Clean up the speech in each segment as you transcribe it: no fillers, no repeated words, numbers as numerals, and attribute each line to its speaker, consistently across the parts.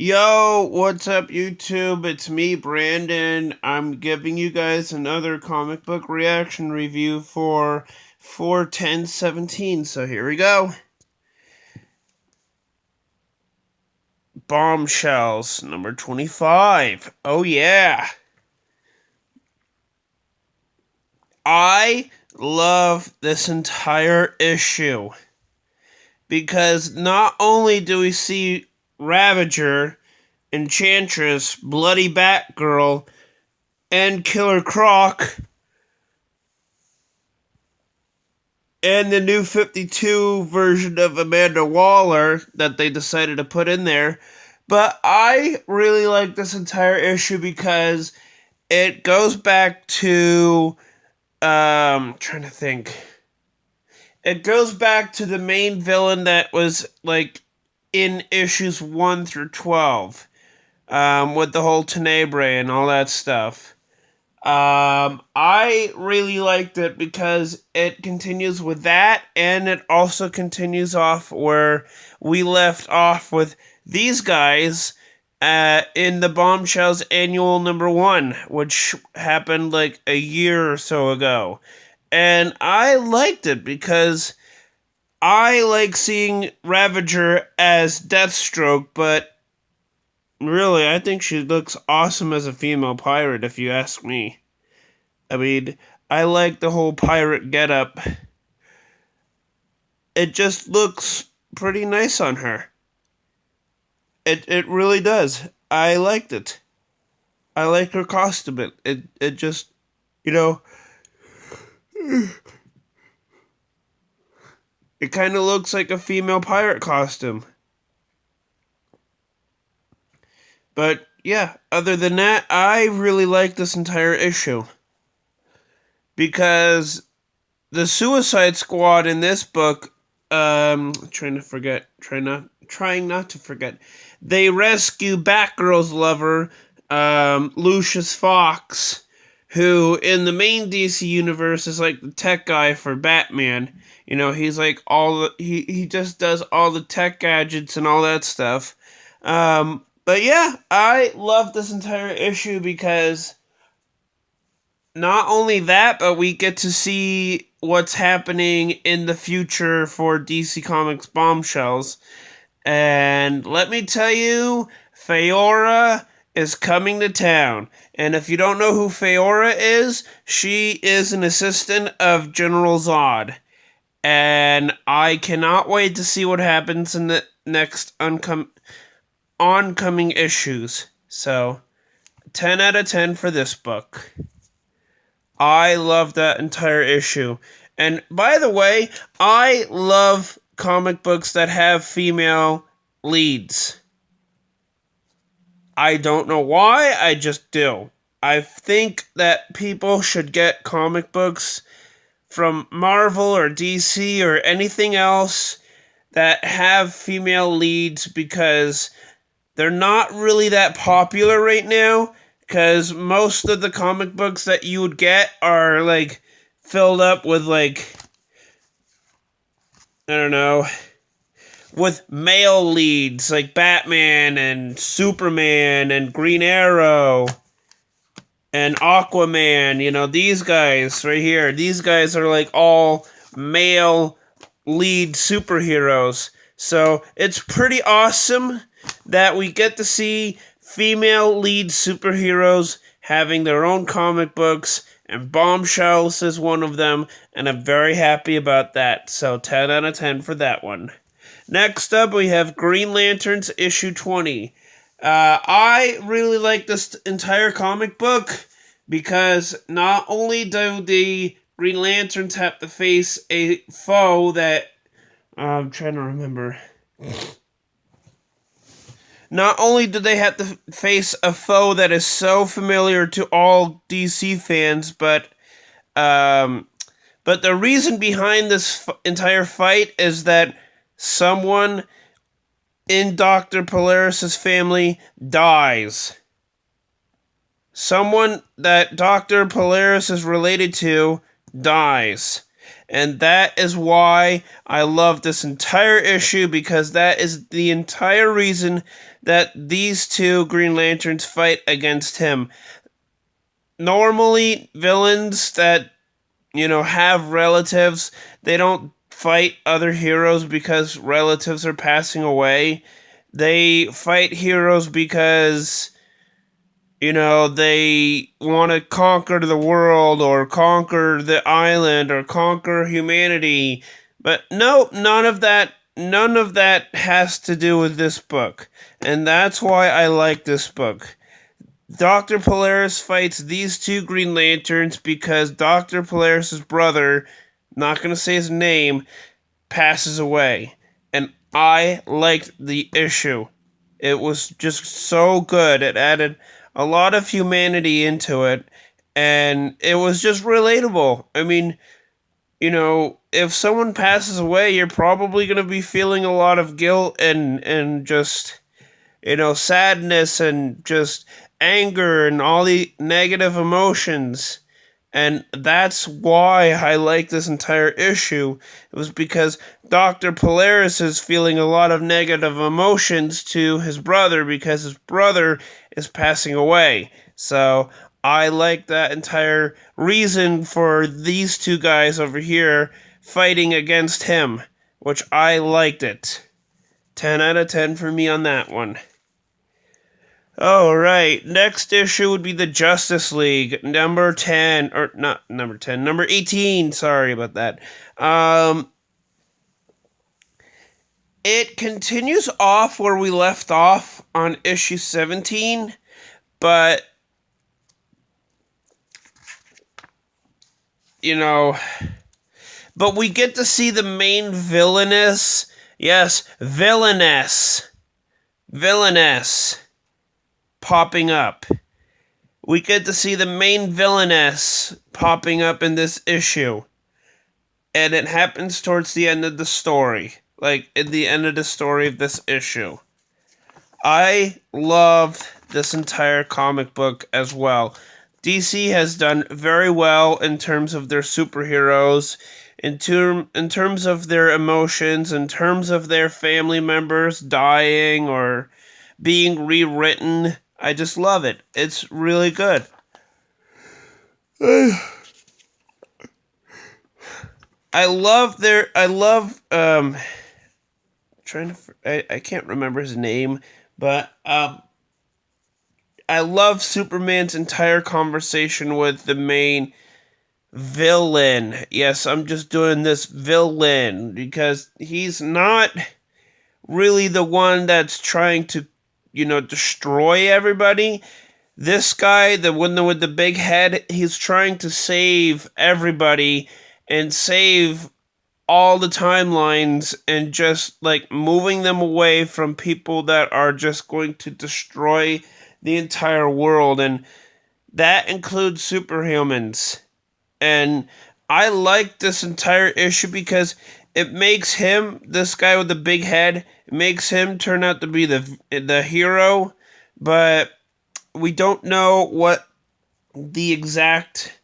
Speaker 1: Yo, what's up, YouTube? It's me, Brandon. I'm giving you guys another comic book reaction review for 4/10/17. So here we go. Bombshells, number 25. Oh, yeah. I love this entire issue because not only do we see Ravager, Enchantress, Bloody Batgirl, and Killer Croc, and the new 52 version of Amanda Waller that they decided to put in there. But I really like this entire issue because it goes back to trying to think. It goes back to the main villain that was like in issues 1 through 12, with the whole Tenebrae and all that stuff. I really liked it because it continues with that, and it also continues off where we left off with these guys in the Bombshells annual number 1, which happened like a year or so ago. And I liked it because I like seeing Ravager as Deathstroke, but really, I think she looks awesome as a female pirate, if you ask me. I mean, I like the whole pirate getup. It just looks pretty nice on her. It really does. I liked it. I like her costume. It just, you know, it kind of looks like a female pirate costume. But yeah, other than that, I really like this entire issue. Because the Suicide Squad in this book, trying not to forget, they rescue Batgirl's lover, Lucius Fox, who in the main DC universe is like the tech guy for Batman. You know, he's like he just does all the tech gadgets and all that stuff. But yeah, I love this entire issue because not only that, but we get to see what's happening in the future for DC Comics Bombshells. And let me tell you, Faora is coming to town. And if you don't know who Faora is, she is an assistant of General Zod. And I cannot wait to see what happens in the next oncoming issues. So, 10 out of 10 for this book. I love that entire issue. And by the way, I love comic books that have female leads. I don't know why, I just do. I think that people should get comic books from Marvel or DC or anything else that have female leads because they're not really that popular right now. Because most of the comic books that you would get are, like, filled up with, like, I don't know, with male leads, like Batman and Superman and Green Arrow and Aquaman. You know, these guys right here, these guys are, like, all male lead superheroes. So, it's pretty awesome that we get to see female lead superheroes having their own comic books, and Bombshells is one of them, and I'm very happy about that. So 10 out of 10 for that one. Next up, we have Green Lanterns issue 20. I really like this entire comic book because not only do the Green Lanterns have to face a foe that I'm trying to remember. Not only do they have to face a foe that is so familiar to all DC fans, but the reason behind this entire fight is that someone in Dr. Polaris' family dies. Someone that Dr. Polaris is related to dies. And that is why I love this entire issue, because that is the entire reason that these two Green Lanterns fight against him. Normally, villains that, have relatives, they don't fight other heroes because relatives are passing away. They fight heroes because they want to conquer the world or conquer the island or conquer humanity. But no, none of that has to do with this book. And that's why I like this book. Dr. Polaris fights these two Green Lanterns because Dr. Polaris' brother, not going to say his name, passes away. And I liked the issue. It was just so good. It added a lot of humanity into it, and it was just relatable. I mean, if someone passes away, you're probably going to be feeling a lot of guilt and just, sadness and just anger and all the negative emotions. And that's why I like this entire issue. It was because Dr. Polaris is feeling a lot of negative emotions to his brother because his brother is passing away. So I like that entire reason for these two guys over here fighting against him, which I liked it. 10 out of 10 for me on that one. Alright, next issue would be the Justice League, number 10, or not number 10, number 18, sorry about that. It continues off where we left off on issue 17, but, but we get to see the main villainess, yes, villainess, popping up. We get to see the main villainess popping up in this issue. And it happens towards the end of the story. Like, in the end of the story of this issue. I love this entire comic book as well. DC has done very well in terms of their superheroes, in terms of their emotions, in terms of their family members dying or being rewritten. I just love it. It's really good. I can't remember his name, but I love Superman's entire conversation with the main villain. Yes, I'm just doing this villain because he's not really the one that's trying to destroy everybody. This guy, the one with the big head, he's trying to save everybody and save all the timelines and just like moving them away from people that are just going to destroy the entire world. And that includes superhumans. And I like this entire issue because it makes him, this guy with the big head, it makes him turn out to be the hero, but we don't know what the exact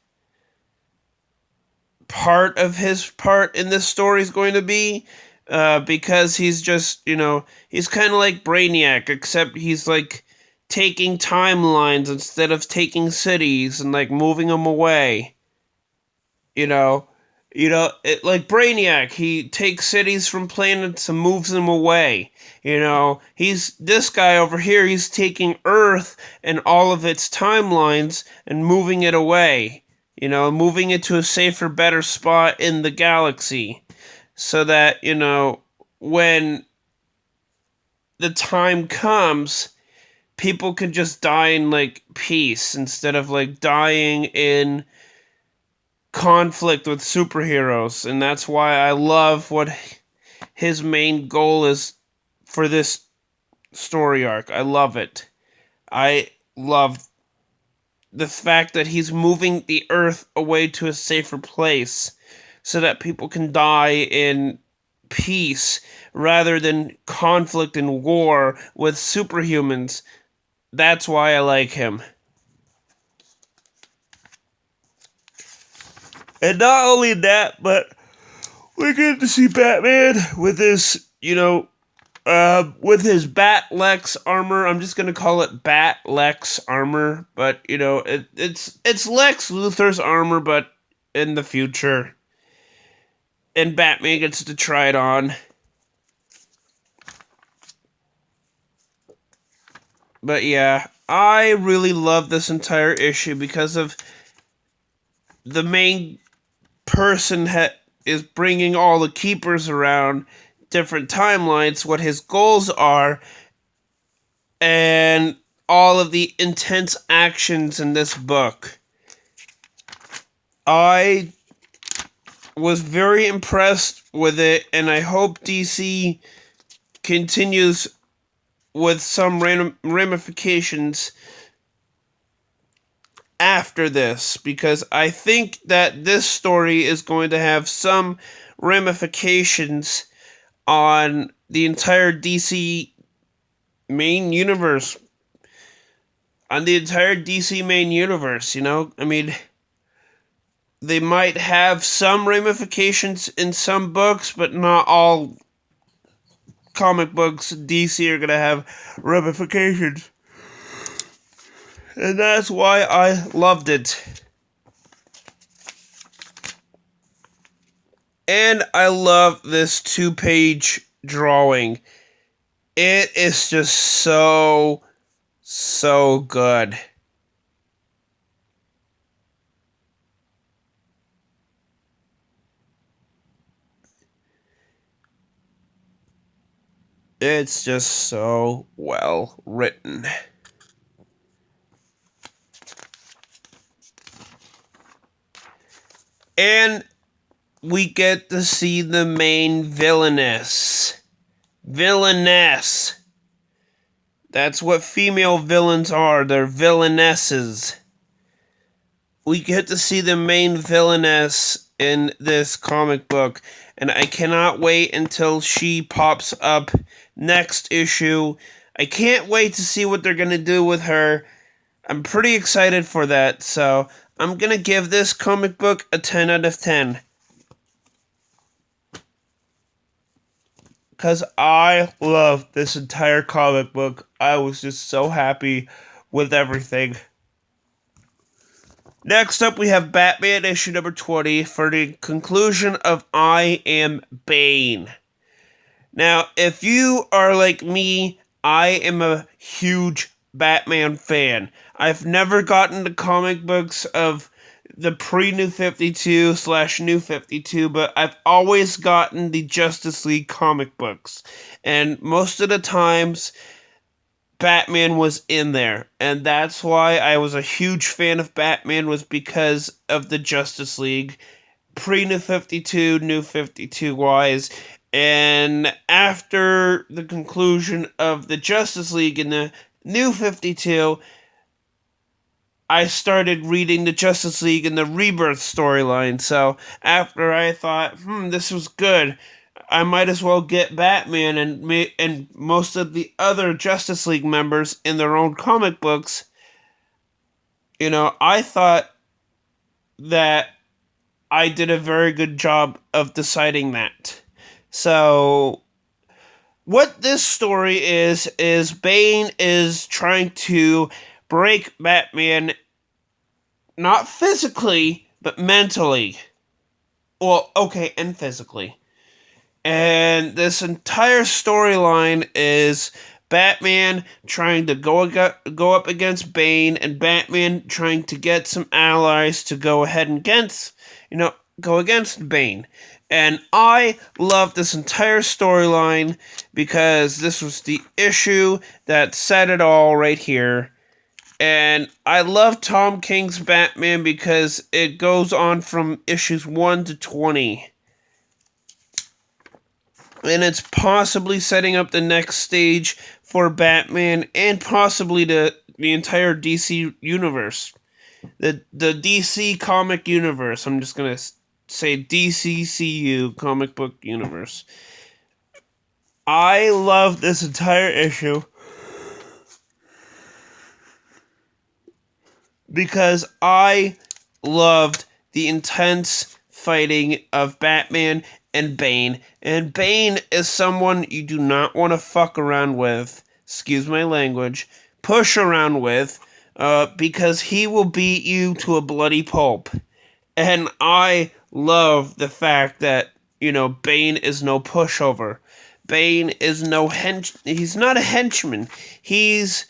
Speaker 1: part of his part in this story is going to be, because he's just, he's kind of like Brainiac, except he's like taking timelines instead of taking cities and like moving them away. Like Brainiac, he takes cities from planets and moves them away. He's this guy over here, he's taking Earth and all of its timelines and moving it away. Moving it to a safer, better spot in the galaxy. So that, when the time comes, people can just die in, like, peace instead of, like, dying in conflict with superheroes. And that's why I love what his main goal is for this story arc. I love it. I love the fact that he's moving the Earth away to a safer place so that people can die in peace rather than conflict and war with superhumans. That's why I like him. And not only that, but we get to see Batman with his, with his Bat-Lex armor. I'm just gonna call it Bat-Lex armor, but it's Lex Luthor's armor, but in the future, and Batman gets to try it on. But yeah, I really love this entire issue because of the main person is bringing all the keepers around different timelines, what his goals are, and all of the intense actions in this book. I was very impressed with it, and I hope DC continues with some ramifications after this, because I think that this story is going to have some ramifications on the entire DC main universe. On the entire DC main universe, I mean, they might have some ramifications in some books, but not all comic books DC are going to have ramifications. And that's why I loved it. And I love this 2-page drawing. It is just so good. It's just so well written. And we get to see the main villainess. That's what female villains are. They're villainesses. We get to see the main villainess in this comic book, and I cannot wait until she pops up next issue. I can't wait to see what they're going to do with her. I'm pretty excited for that, so I'm going to give this comic book a 10 out of 10. Because I love this entire comic book. I was just so happy with everything. Next up, we have Batman issue number 20 for the conclusion of I Am Bane. Now, if you are like me, I am a huge Batman fan. I've never gotten the comic books of the pre-New 52 / New 52, but I've always gotten the Justice League comic books. And most of the times, Batman was in there. And that's why I was a huge fan of Batman, was because of the Justice League. Pre-New 52, New 52 wise. And after the conclusion of the Justice League in the New 52, I started reading the Justice League and the Rebirth storyline. So after I thought, this was good, I might as well get Batman and most of the other Justice League members in their own comic books. I thought that I did a very good job of deciding that. So what this story is Bane is trying to break Batman, not physically, but mentally. Well, okay, and physically. And this entire storyline is Batman trying to go up against Bane, and Batman trying to get some allies to go ahead and go against Bane. And I love this entire storyline because this was the issue that said it all right here. And I love Tom King's Batman because it goes on from issues 1 to 20. And it's possibly setting up the next stage for Batman and possibly the entire DC universe. The DC comic universe. I'm just going to say DCCU comic book universe. I love this entire issue because I loved the intense fighting of Batman and Bane. And Bane is someone you do not want to fuck around with. Excuse my language. Push around with. Because he will beat you to a bloody pulp. And I love the fact that, Bane is no pushover. Bane is he's not a henchman. He's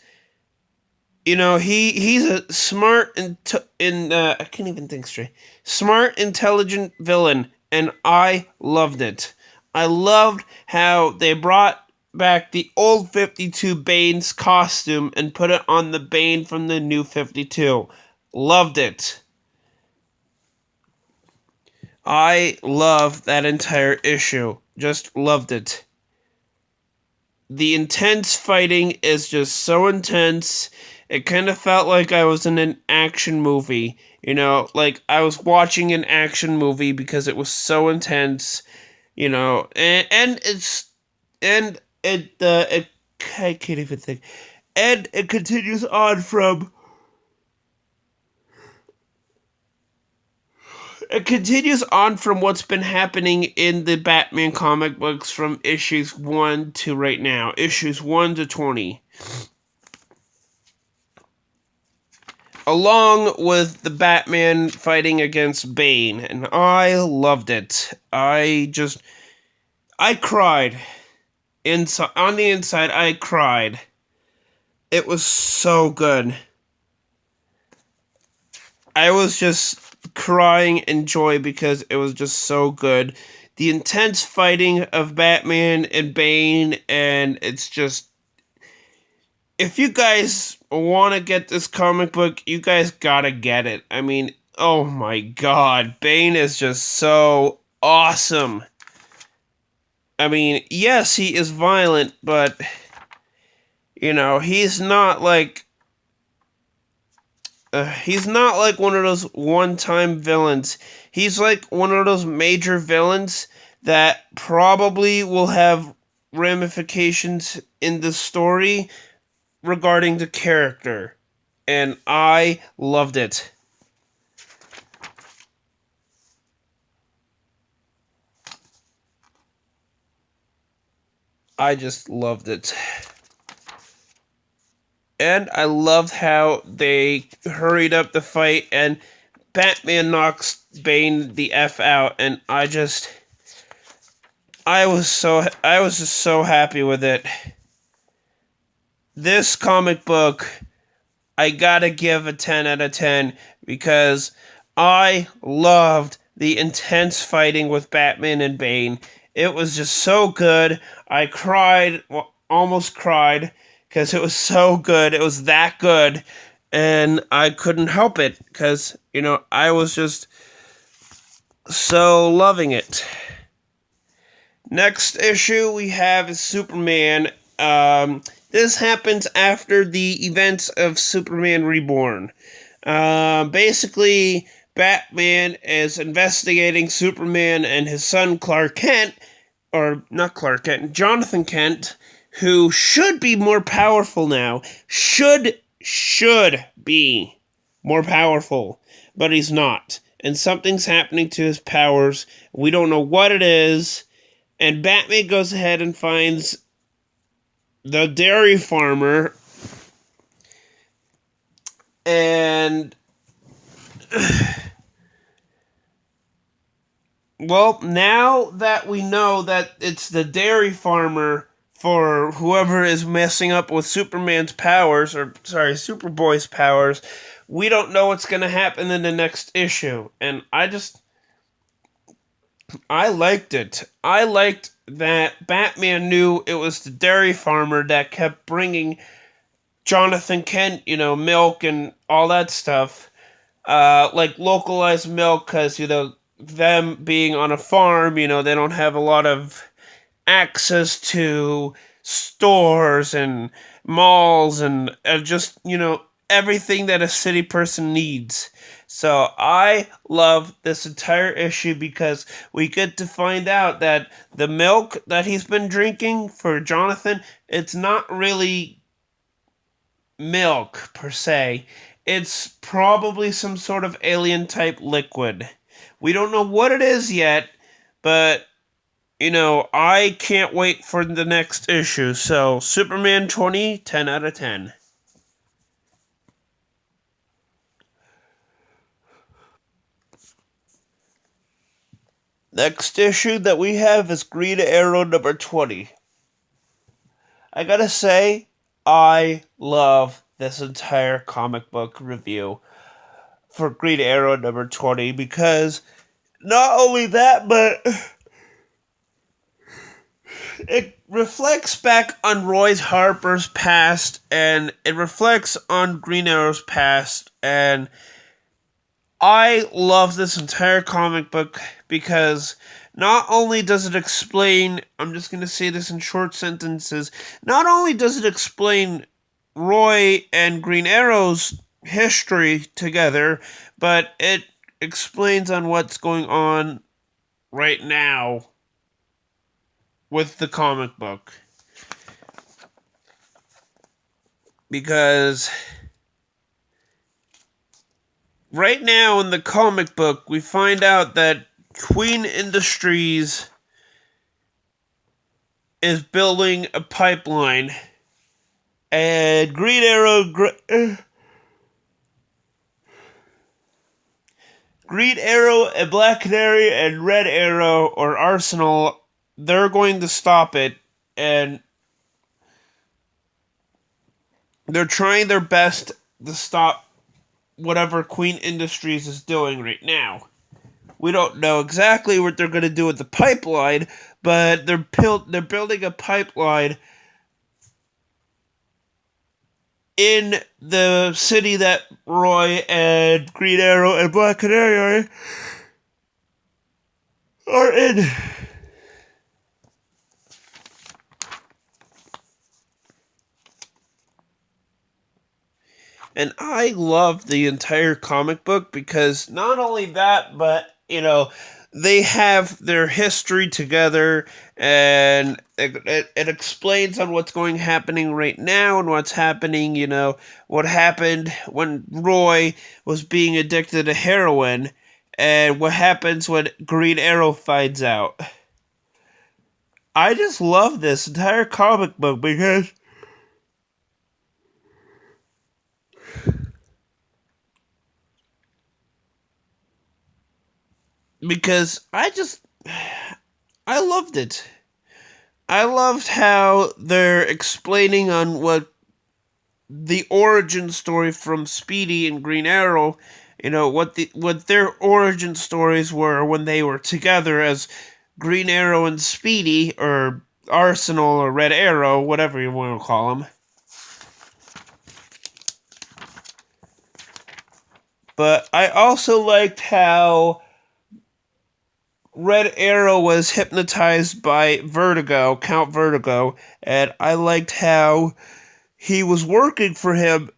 Speaker 1: he's a smart I can't even think straight. Smart, intelligent villain, and I loved it. I loved how they brought back the old 52 Bane's costume and put it on the Bane from the new 52. Loved it. I love that entire issue. Just loved it. The intense fighting is just so intense. It kind of felt like I was in an action movie. Like I was watching an action movie because it was so intense. And I can't even think. And it continues on from. It continues on from what's been happening in the Batman comic books from issues 1 to right now. Issues 1 to 20. Along with the Batman fighting against Bane. And I loved it. I cried. On the inside, I cried. It was so good. I was just crying in joy because it was just so good. The intense fighting of Batman and Bane, and it's just... If you guys want to get this comic book, you guys gotta get it. I mean, oh my god, Bane is just so awesome. I mean, yes, he is violent, but, he's not like... he's not like one of those one-time villains. He's like one of those major villains that probably will have ramifications in the story regarding the character. And I loved it. I just loved it. And I loved how they hurried up the fight and Batman knocks Bane the F out, and I was just so happy with it. This comic book, I gotta give a 10 out of 10 because I loved the intense fighting with Batman and Bane. It was just so good. I cried, almost cried, because it was so good. It was that good. And I couldn't help it because, I was just so loving it. Next issue we have is Superman. This happens after the events of Superman Reborn. Basically, Batman is investigating Superman and his son Clark Kent, or not Clark Kent, Jonathan Kent, who should be more powerful now. Should be more powerful, but he's not. And something's happening to his powers. We don't know what it is. And Batman goes ahead and finds the dairy farmer. And well, now that we know that it's the dairy farmer for whoever is messing up with Superman's powers, Superboy's powers, we don't know what's going to happen in the next issue. And I liked it. I liked that Batman knew it was the dairy farmer that kept bringing Jonathan Kent, milk and all that stuff. Like localized milk, because, them being on a farm, they don't have a lot of access to stores and malls and just, everything that a city person needs. So I love this entire issue because we get to find out that the milk that he's been drinking for Jonathan, it's not really milk per se. It's probably some sort of alien type liquid. We don't know what it is yet, but I can't wait for the next issue. So, Superman 20, 10 out of 10. Next issue that we have is Green Arrow number 20. I gotta say, I love this entire comic book review for Green Arrow number 20 because not only that, but it reflects back on Roy Harper's past and it reflects on Green Arrow's past, and I love this entire comic book because not only does it explain, I'm just going to say this in short sentences, not only does it explain Roy and Green Arrow's history together, but it explains on what's going on right now with the comic book. Because right now in the comic book, we find out that Queen Industries is building a pipeline, and Green Arrow, and Black Canary, and Red Arrow, or Arsenal, they're going to stop it, and they're trying their best to stop whatever Queen Industries is doing right now. We don't know exactly what they're going to do with the pipeline, but they're building a pipeline in the city that Roy and Green Arrow and Black Canary are in. And I love the entire comic book because not only that, but, they have their history together, and it explains on what's happening right now and what's happening, what happened when Roy was being addicted to heroin, and what happens when Green Arrow finds out. I just love this entire comic book because I loved it. I loved how they're explaining on what the origin story from Speedy and Green Arrow, what their origin stories were when they were together as Green Arrow and Speedy, or Arsenal or Red Arrow, whatever you want to call them. But I also liked how Red Arrow was hypnotized by Count Vertigo, and I liked how he was working for him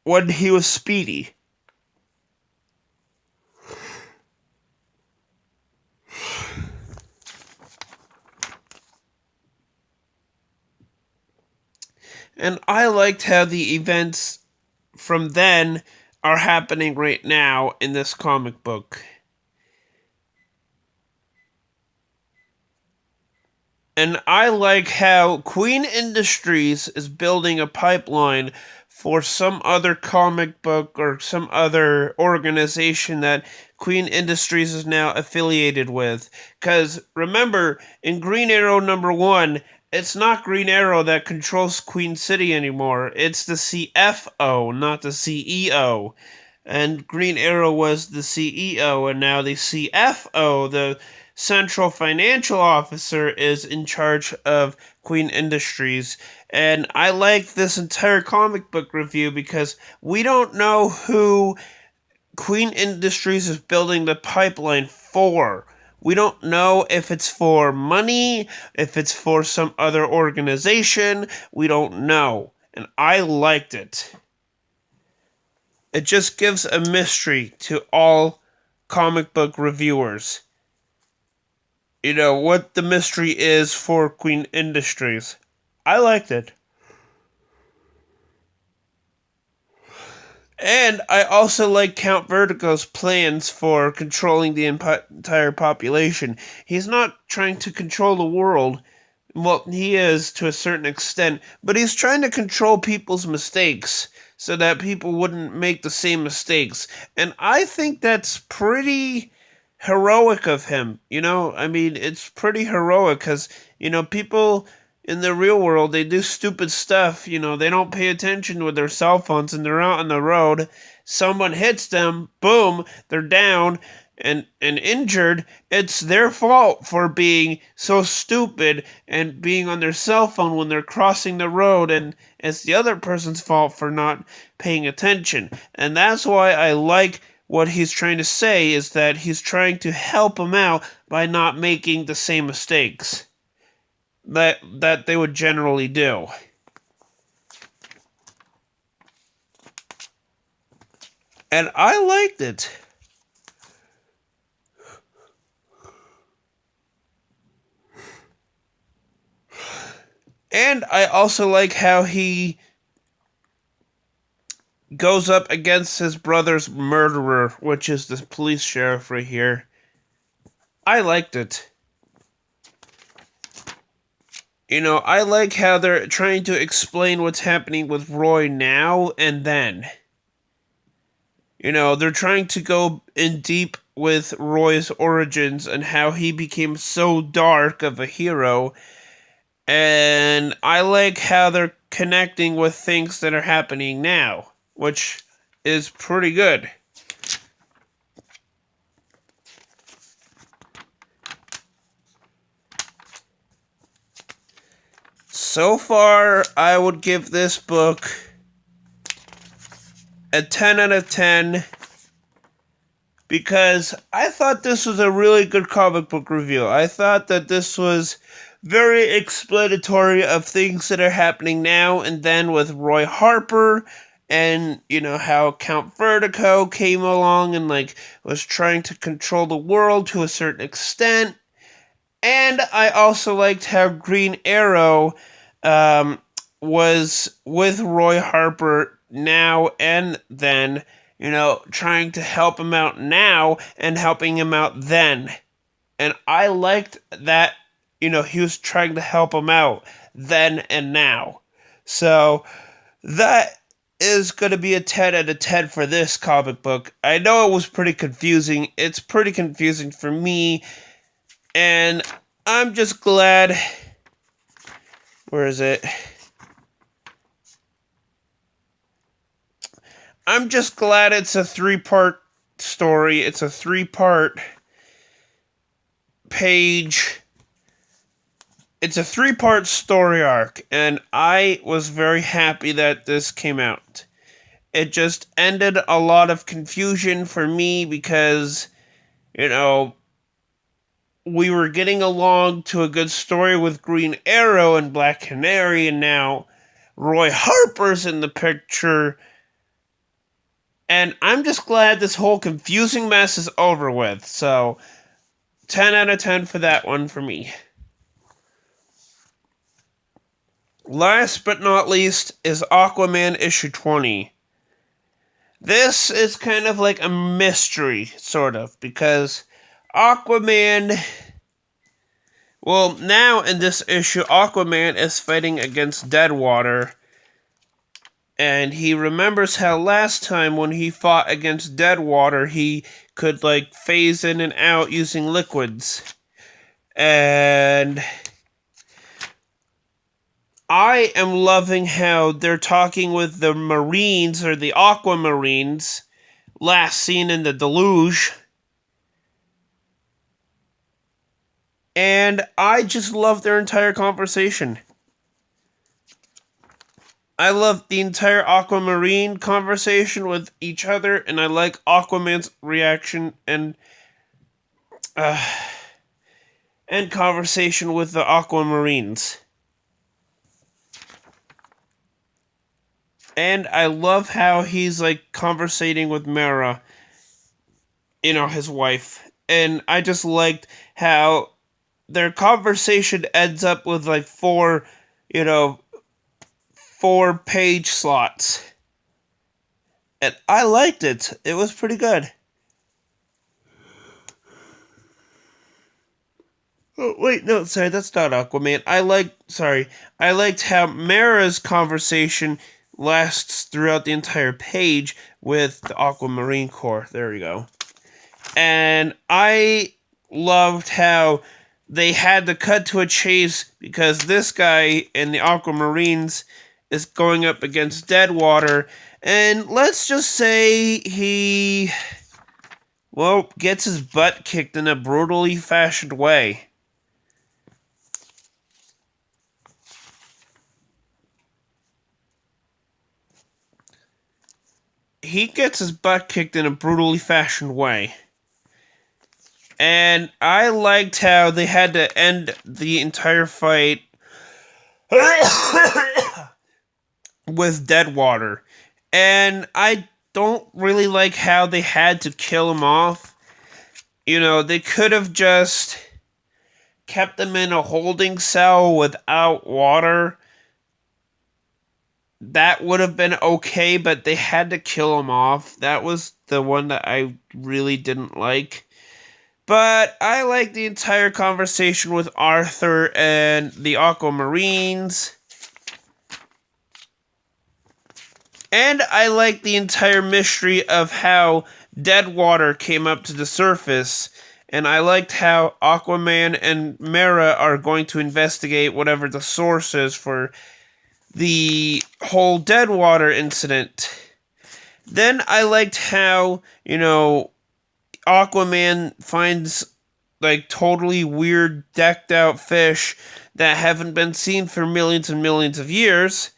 Speaker 1: when he was Speedy. And I liked how the events from then are happening right now in this comic book. And I like how Queen Industries is building a pipeline for some other comic book or some other organization that Queen Industries is now affiliated with. Because remember, in Green Arrow number 1, it's not Green Arrow that controls Queen City anymore. It's the CFO, not the CEO. And Green Arrow was the CEO, and now the CFO, the Central Financial Officer, is in charge of Queen Industries. And I like this entire comic book review because we don't know who Queen Industries is building the pipeline for. We don't know if it's for money, if it's for some other organization. We don't know. And I liked it. It just gives a mystery to all comic book reviewers. What the mystery is for Queen Industries. I liked it. And I also like Count Vertigo's plans for controlling the entire population. He's not trying to control the world. Well, he is to a certain extent, but he's trying to control people's mistakes so that people wouldn't make the same mistakes. And I think that's pretty heroic of him. I mean, it's pretty heroic because, people in the real world, they do stupid stuff. They don't pay attention with their cell phones and they're out on the road. Someone hits them, boom, they're down and injured. It's their fault for being so stupid and being on their cell phone when they're crossing the road, and it's the other person's fault for not paying attention. And that's why I like what he's trying to say, is that he's trying to help them out by not making the same mistakes that they would generally do. And I liked it. And I also like how he goes up against his brother's murderer, which is the police sheriff right here. I liked it. I like how they're trying to explain what's happening with Roy now and then. They're trying to go in deep with Roy's origins and how he became so dark of a hero. And I like how they're connecting with things that are happening now, which is pretty good. So far, I would give this book a 10 out of 10 because I thought this was a really good comic book review. I thought that this was very explanatory of things that are happening now and then with Roy Harper, and how Count Vertigo came along and was trying to control the world to a certain extent. And I also liked how Green Arrow was with Roy Harper now and then, trying to help him out now and helping him out then. And I liked that, he was trying to help him out then and now. So that is going to be a 10 out of 10 for this comic book. I know it was pretty confusing. It's pretty confusing for me. And I'm just glad. Where is it? I'm just glad it's a 3-part story. It's a 3-part page. It's a 3-part story arc, and I was very happy that this came out. It just ended a lot of confusion for me because, we were getting along to a good story with Green Arrow and Black Canary, and now Roy Harper's in the picture. And I'm just glad this whole confusing mess is over with. So, 10 out of 10 for that one for me. Last but not least is Aquaman issue 20. This is kind of like a mystery, sort of, because Aquaman... Well, now in this issue, Aquaman is fighting against Deadwater. And he remembers how last time when he fought against Deadwater, he could, phase in and out using liquids. And I am loving how they're talking with the Marines, or the Aquamarines, last seen in the Deluge. And I just love their entire conversation. I love the entire Aquamarine conversation with each other, and I like Aquaman's reaction and conversation with the Aquamarines. And I love how he's conversating with Mera, his wife. And I just liked how their conversation ends up with 4 page slots. and I liked it. It was pretty good. Oh, wait, no, sorry, that's not Aquaman. I liked how Mara's conversation lasts throughout the entire page with the Aquamarine Corps. There we go. And I loved how they had to cut to a chase because this guy in the Aquamarines is going up against Deadwater, and let's just say he, well, gets his butt kicked in a brutally fashioned way. He gets his butt kicked in a brutally fashioned way. And I liked how they had to end the entire fight with Deadwater. And I don't really like how they had to kill him off. You know, they could have just kept him in a holding cell without water. That would have been okay, but they had to kill him off. That was the one that I really didn't like. But I like the entire conversation with Arthur and the Aquamarines. And I like the entire mystery of how Deadwater came up to the surface. And I liked how Aquaman and Mera are going to investigate whatever the source is for the whole Deadwater incident. Then I liked how, Aquaman finds like totally weird decked out fish that haven't been seen for millions and millions of years.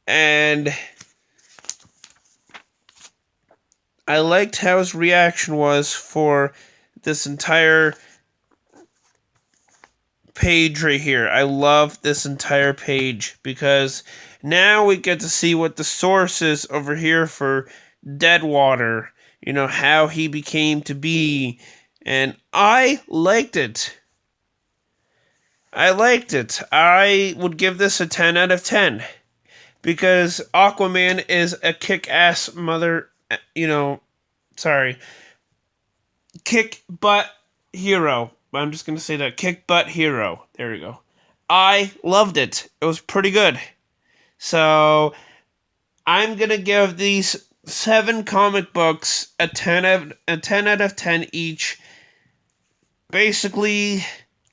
Speaker 1: And I liked how his reaction was for this entire page right here. I love this entire page because now we get to see what the source is over here for Deadwater. How he became to be. And I liked it. I would give this a 10 out of 10. Because Aquaman is a kick-ass kick-butt hero. I'm just going to say that. Kick-butt hero. There we go. I loved it. It was pretty good. So, I'm going to give these 7 comic books a 10 out of 10 each. Basically,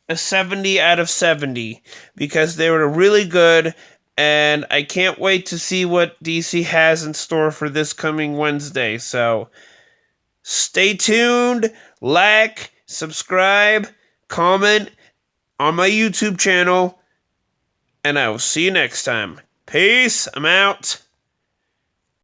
Speaker 1: a 70 out of 70. Because they were really good. And I can't wait to see what DC has in store for this coming Wednesday. So, stay tuned, like, subscribe, comment on my YouTube channel, and I will see you next time. Peace, I'm out.